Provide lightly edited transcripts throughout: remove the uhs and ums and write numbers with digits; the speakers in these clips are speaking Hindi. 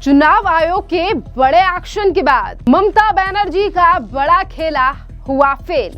चुनाव आयोग के बड़े एक्शन के बाद ममता बनर्जी का बड़ा खेला हुआ फेल।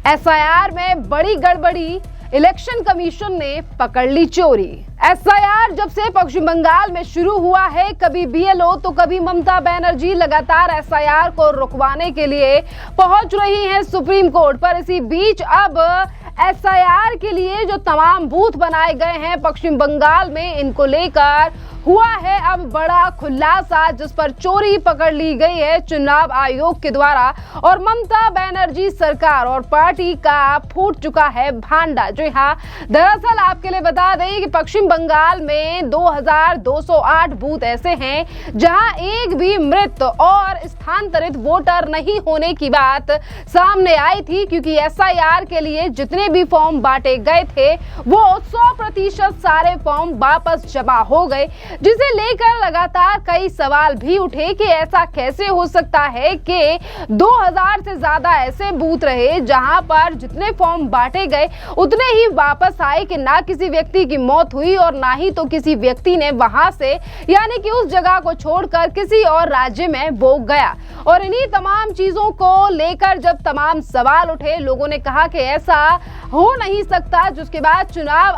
एसआईआर में बड़ी गड़बड़ी, इलेक्शन कमीशन ने पकड़ ली चोरी। एसआईआर जब से पश्चिम बंगाल में शुरू हुआ है, कभी बीएलओ तो कभी ममता बनर्जी लगातार एसआईआर को रुकवाने के लिए पहुंच रही हैं सुप्रीम कोर्ट पर। इसी बीच अब एसआईआर के लिए जो तमाम बूथ बनाए गए हैं पश्चिम बंगाल में, इनको लेकर हुआ है अब बड़ा खुलासा, जिस पर चोरी पकड़ ली गई है चुनाव आयोग के द्वारा और ममता बनर्जी सरकार और पार्टी का फूट चुका है भांडा। जी हाँ, दरअसल आपके लिए बता दें कि पश्चिम बंगाल में 2208 बूथ ऐसे हैं जहां एक भी मृत और स्थानांतरित वोटर नहीं होने की बात सामने आई थी, क्योंकि एसआईआर के लिए जितने भी फॉर्म बांटे गए थे वो 100% सारे फॉर्म वापस जमा हो गए, जिसे लेकर लगातार कई सवाल भी उठे कि ऐसा कैसे हो सकता है कि 2000 से ज्यादा ऐसे बूथ रहे जहां पर जितने फॉर्म बांटे गए उतने ही वापस आए, कि ना किसी व्यक्ति की मौत हुई और ना ही तो किसी व्यक्ति ने वहां से यानी कि उस जगह को छोड़कर किसी और राज्य में वो गया। और इन्हीं तमाम चीजों को लेकर जब तमाम सवाल उठे, लोगों ने कहा कि ऐसा हो नहीं सकता, जिसके बाद चुनाव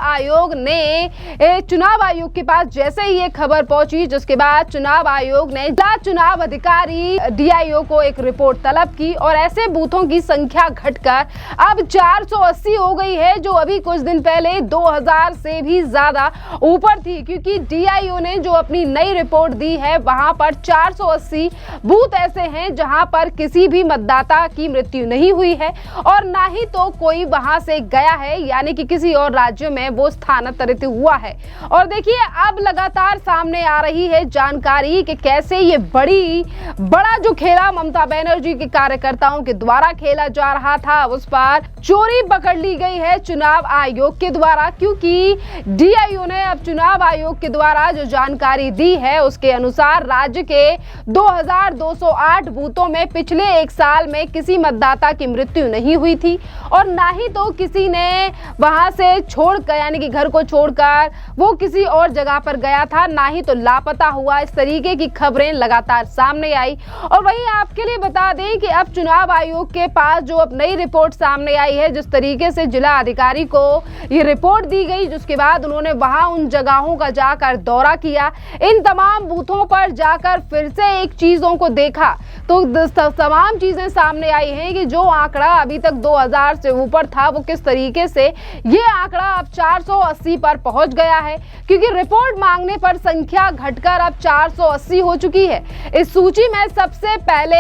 आयोग के पास जैसे ही ये खबर पहुंची, जिसके बाद चुनाव आयोग ने जिला चुनाव अधिकारी डीआईओ को एक रिपोर्ट तलब की और ऐसे बूथों की संख्या घटकर अब 480 हो गई है, जो अभी कुछ दिन पहले 2000 से भी ज्यादा ऊपर थी, क्योंकि डीआईओ ने जो अपनी नई रिपोर्ट दी है वहां पर 480 बूथ ऐसे हैं जहां पर किसी भी मतदाता की मृत्यु नहीं हुई है और ना ही तो कोई वहां से गया है, यानी कि किसी और राज्य में वो स्थानांतरित हुआ है। और देखिए, अब लगातार सामने आ रही है जानकारी कि कैसे ये बड़ा जो खेला ममता बनर्जी के कार्यकर्ताओं के द्वारा खेला जा रहा था, उस पर चोरी पकड़ ली गई है चुनाव आयोग के द्वारा, क्योंकि डीआईओ ने अब चुनाव आयोग के द्वारा जो जानकारी दी है उसके अनुसार राज्य के 2208 बूथों में पिछले एक साल में किसी मतदाता की मृत्यु नहीं हुई थी और ना ही तो किसी ने वहां से छोड़कर यानी कि घर को छोड़कर वो किसी और जगह पर गया था, ना ही तो लापता हुआ। इस तरीके की खबरें लगातार सामने आई। और वहीं आपके लिए बता दें कि अब चुनाव आयोग के पास जो अब नई रिपोर्ट सामने आई है, जिस तरीके से जिला अधिकारी को ये रिपोर्ट दी गई, जिसके बाद उन्होंने वहां उन जगहों का जाकर दौरा किया, इन तमाम बूथों पर जाकर फिर से एक चीजों को देखा, तो तमाम चीजें सामने आई हैं कि जो आंकड़ा अभी तक 2000 से ऊपर था वो किस तरीके से ये आंकड़ा अब 480 पर पहुंच गया है, क्योंकि रिपोर्ट मांगने पर संख्या घटकर अब 480 हो चुकी है। इस सूची में सबसे पहले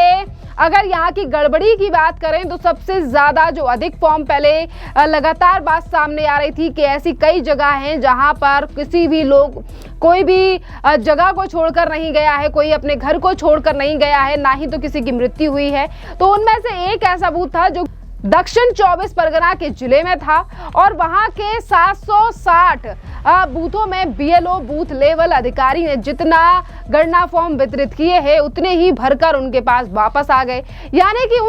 अगर यहाँ की गड़बड़ी की बात करें तो सबसे ज्यादा जो अधिक फॉर्म पहले लगातार बात सामने आ रही थी कि ऐसी कई जगह हैं जहां पर कोई भी जगह को छोड़कर नहीं गया है, कोई अपने घर को छोड़कर नहीं गया है, ना ही तो किसी की मृत्यु हुई है। तो उनमें से एक ऐसा बूथ था जो दक्षिण 24 परगना के जिले में था और वहां के 760 बूथों में बीएलओ बूथ लेवल अधिकारी ने जितना गणना फॉर्म वितरित किए हैं उतने ही भरकर उनके पास वापस आ गए, यानी कि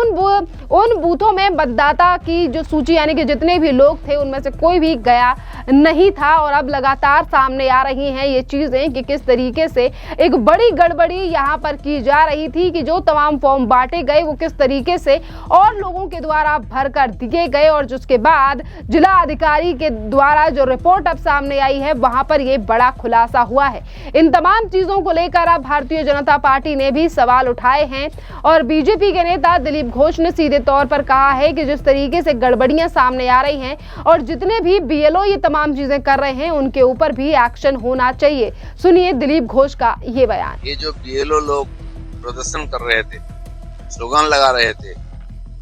उन बूथों में मतदाता की जो सूची यानी कि जितने भी लोग थे उनमें से कोई भी गया नहीं था। और अब लगातार सामने आ रही हैं ये चीजें कि किस तरीके से एक बड़ी गड़बड़ी यहाँ पर की जा रही थी कि जो तमाम फॉर्म बांटे गए वो किस तरीके से और लोगों के द्वारा भरकर दिए गए, और जिसके बाद जिला अधिकारी के द्वारा जो रिपोर्ट अब सामने आई है वहां पर यह बड़ा खुलासा हुआ है। इन तमाम चीजों को लेकर अब भारतीय जनता पार्टी ने भी सवाल उठाए हैं और बीजेपी के नेता दिलीप घोष ने सीधे तौर पर कहा है कि जिस तरीके से गड़बड़ियां सामने आ रही हैं और जितने भी बीएलओ ये तमाम चीजें कर रहे हैं उनके ऊपर भी एक्शन होना चाहिए। सुनिए दिलीप घोष का ये बयान। ये जो बीएलओ लोग प्रदर्शन कर रहे थे, स्लोगन लगा रहे थे,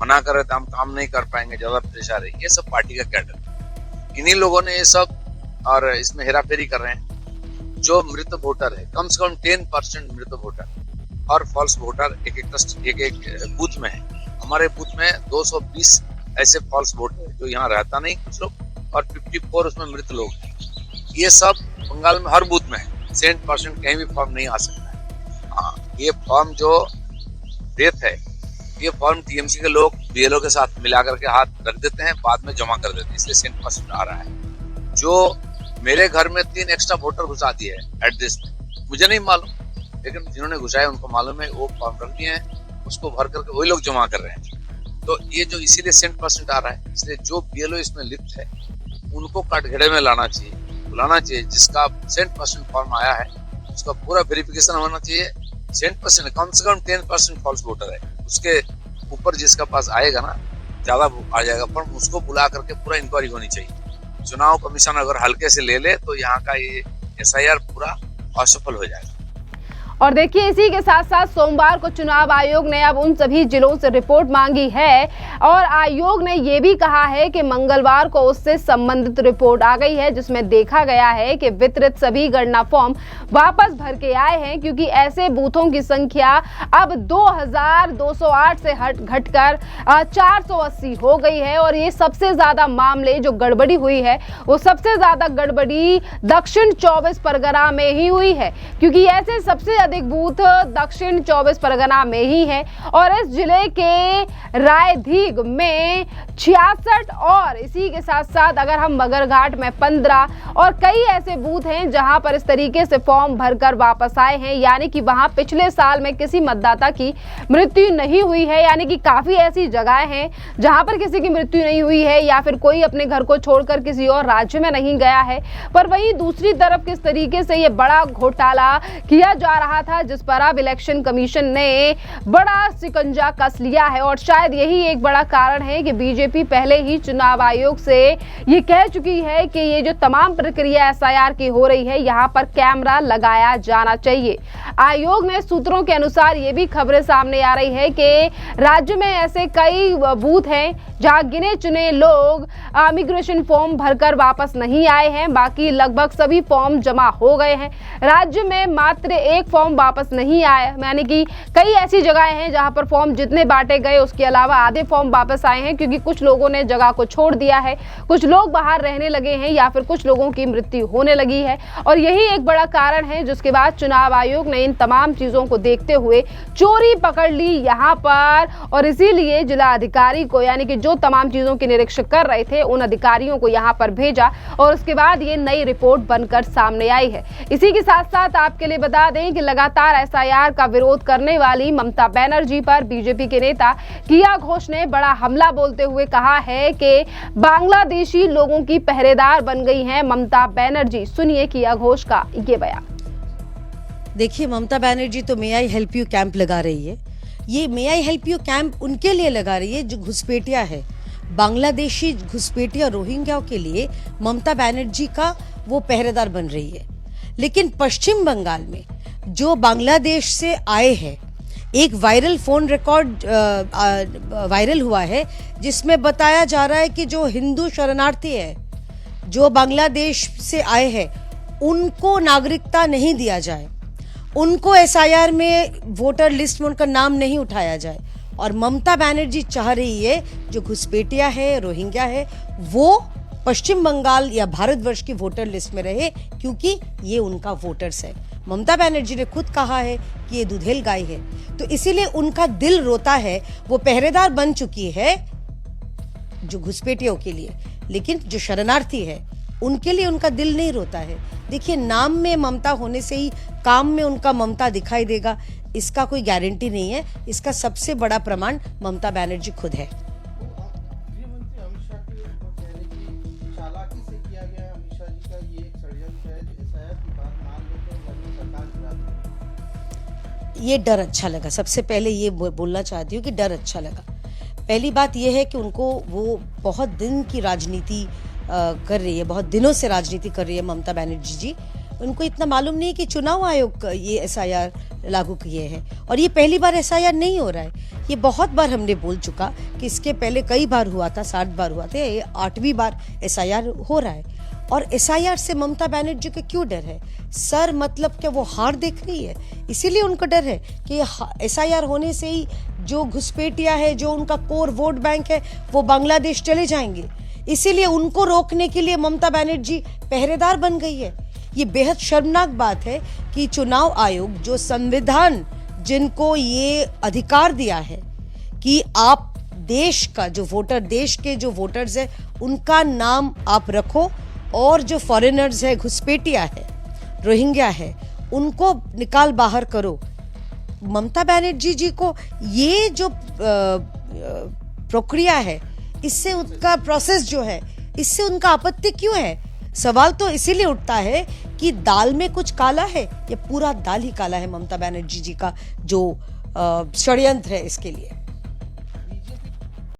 मना कर रहे थे हम काम नहीं कर पाएंगे, ज्यादा प्रेशर है, ये सब पार्टी का कैडर, इन्हीं लोगों ने ये सब और इसमें हेराफेरी कर रहे हैं। जो मृत वोटर है कम से कम 10% मृत वोटर और फॉल्स वोटर एक बूथ में है। हमारे बूथ में 220 ऐसे फॉल्स वोट है जो यहाँ रहता नहीं कुछ लोग, और 54 उसमें मृत लोग हैं। ये सब बंगाल में हर बूथ में है, 100% कहीं भी फॉर्म नहीं आ सकता है। हाँ, ये फॉर्म जो डेथ है ये फॉर्म टीएमसी के लोग बीएलओ के साथ मिला करके हाथ रख देते हैं, बाद में जमा कर देते हैं, इसलिए 100% आ रहा है। जो मेरे घर में 3 एक्स्ट्रा वोटर घुसा दिए है एट दिस, मुझे नहीं मालूम, लेकिन जिन्होंने घुसाए उनको मालूम है, वो फॉर्म रख दिए हैं, उसको भर करके वही लोग जमा कर रहे हैं। तो ये जो इसीलिए 100% आ रहा है, इसलिए जो बीएलओ इसमें लिप्त है उनको कटघरे में लाना चाहिए, बुलाना चाहिए। जिसका 100% फॉर्म आया है उसका पूरा वेरिफिकेशन होना चाहिए। 100% कम से कम 10% फॉल्स वोटर है, उसके ऊपर जिसका पास आएगा ना, ज्यादा आ जाएगा फॉर्म, उसको बुला करके पूरा इंक्वायरी होनी चाहिए। चुनाव कमीशन अगर हल्के से ले ले तो यहाँ का ये एसआईआर पूरा असफल हो जाएगा। और देखिए, इसी के साथ साथ सोमवार को चुनाव आयोग ने अब उन सभी जिलों से रिपोर्ट मांगी है और आयोग ने ये भी कहा है कि मंगलवार को उससे संबंधित रिपोर्ट आ गई है, जिसमें देखा गया है कि वितरित सभी गणना फॉर्म वापस भर के आए हैं, क्योंकि ऐसे बूथों की संख्या अब 2208 से घटकर 480 हो गई है। और ये सबसे ज्यादा मामले जो गड़बड़ी हुई है वो सबसे ज्यादा गड़बड़ी दक्षिण 24 परगना में ही हुई है, क्योंकि ऐसे सबसे अधिक बूथ दक्षिण 24 परगना में ही है। और इस जिले के रायधीग में 66 और इसी के साथ साथ अगर हम मगरघाट में 15 और कई ऐसे बूथ हैं जहां पर इस तरीके से फॉर्म भरकर वापस आए हैं, यानी कि वहां पिछले साल में किसी मतदाता की मृत्यु नहीं हुई है। यानी कि काफी ऐसी जगहें हैं जहां पर किसी की मृत्यु नहीं हुई है या फिर कोई अपने घर को छोड़कर किसी और राज्य में नहीं गया है। पर वहीं दूसरी तरफ किस तरीके से ये बड़ा घोटाला किया जा रहा था, जिस पर अब इलेक्शन कमीशन ने बड़ा शिकंजा कस लिया है। और शायद यही एक बड़ा कारण है कि बीजेपी पहले ही चुनाव आयोग से ये कह चुकी है कि ये जो तमाम प्रक्रिया एसआईआर की हो रही है, यहाँ पर कैमरा लगाया जाना चाहिए। आयोग ने सूत्रों के अनुसार ये भी खबरें सामने आ रही है कि राज्य में ऐसे कई बूथ हैं जहां गिने चुने लोग इमिग्रेशन फॉर्म भरकर वापस नहीं आए हैं, बाकी लगभग सभी फॉर्म जमा हो गए हैं। राज्य में मात्र एक फॉर्म वापस नहीं आया, यानी कि कई ऐसी जगहें हैं जहां पर फॉर्म जितने बांटे गए उसके अलावा आधे फॉर्म वापस आए हैं, क्योंकि कुछ लोगों ने जगह को छोड़ दिया है, कुछ लोग बाहर रहने लगे हैं या फिर कुछ लोगों की मृत्यु होने लगी है। और यही एक बड़ा कारण है जिसके बाद चुनाव आयोग ने इन तमाम चीजों को देखते हुए चोरी पकड़ ली यहाँ पर, और इसीलिए जिला अधिकारी को, यानी कि जो तमाम चीजों के निरीक्षण कर रहे थे, उन अधिकारियों को यहाँ पर भेजा और उसके बाद ये नई रिपोर्ट बनकर सामने आई है। इसी के साथ साथ आपके लिए बता दें कि लगातार एसआईआर का विरोध करने वाली ममता बनर्जी पर बीजेपी के नेता किया घोष ने बड़ा हमला बोलते हुए कहा है कि बांग्लादेशी लोगों की पहरेदार बन गई हैं ममता बनर्जी। सुनिए किया घोष का ये बयान। देखिए, ममता बनर्जी तो मे आई हेल्प यू कैंप लगा रही है। ये मे आई हेल्प यू कैंप उनके लिए लगा रही है जो घुसपैठिया है, बांग्लादेशी घुसपैठिया रोहिंग्याओं के लिए ममता बनर्जी का वो पहरेदार बन रही है। लेकिन पश्चिम बंगाल में जो बांग्लादेश से आए हैं, एक वायरल फोन रिकॉर्ड वायरल हुआ है जिसमें बताया जा रहा है कि जो हिंदू शरणार्थी है जो बांग्लादेश से आए हैं उनको नागरिकता नहीं दिया जाए, उनको एसआईआर में वोटर लिस्ट में उनका नाम नहीं उठाया जाए। और ममता बनर्जी चाह रही है जो घुसपैठिया है, रोहिंग्या है, वो पश्चिम बंगाल या भारतवर्ष की वोटर लिस्ट में रहे, क्योंकि ये उनका वोटर्स है। ममता बनर्जी ने खुद कहा है कि ये दुधेल गाय है, तो इसीलिए उनका दिल रोता है। वो पहरेदार बन चुकी है जो घुसपैठियों के लिए, लेकिन जो शरणार्थी है उनके लिए उनका दिल नहीं रोता है। देखिए, नाम में ममता होने से ही काम में उनका ममता दिखाई देगा, इसका कोई गारंटी नहीं है। इसका सबसे बड़ा प्रमाण ममता बनर्जी खुद है। ये डर अच्छा लगा। सबसे पहले ये बोलना चाहती हूँ कि डर अच्छा लगा। पहली बात ये है कि उनको वो बहुत दिन की राजनीति कर रही है, बहुत दिनों से राजनीति कर रही है ममता बनर्जी जी। उनको इतना मालूम नहीं कि चुनाव आयोग ये एसआईआर लागू किए हैं, और ये पहली बार एसआईआर नहीं हो रहा है। ये बहुत बार हमने बोल चुका कि इसके पहले कई बार हुआ था, 60 बार हुआ था, ये 8वीं बार एसआईआर हो रहा है। और एसआईआर से ममता बनर्जी को क्यों डर है? सर, मतलब क्या वो हार देख रही है, इसीलिए उनको डर है कि एसआईआर होने से ही जो घुसपैठिया है, जो उनका कोर वोट बैंक है, वो बांग्लादेश चले जाएंगे। इसीलिए उनको रोकने के लिए ममता बनर्जी पहरेदार बन गई है। ये बेहद शर्मनाक बात है कि चुनाव आयोग, जो संविधान जिनको ये अधिकार दिया है कि आप देश का जो वोटर, देश के जो वोटर्स है उनका नाम आप रखो और जो फॉरेनर्स है, घुसपैठिया है, रोहिंग्या है, उनको निकाल बाहर करो। ममता बनर्जी जी को ये जो प्रक्रिया है, इससे उनका प्रोसेस जो है, इससे उनका आपत्ति क्यों है? सवाल तो इसीलिए उठता है कि दाल में कुछ काला है, या पूरा दाल ही काला है ममता बनर्जी जी का जो षड्यंत्र है इसके लिए।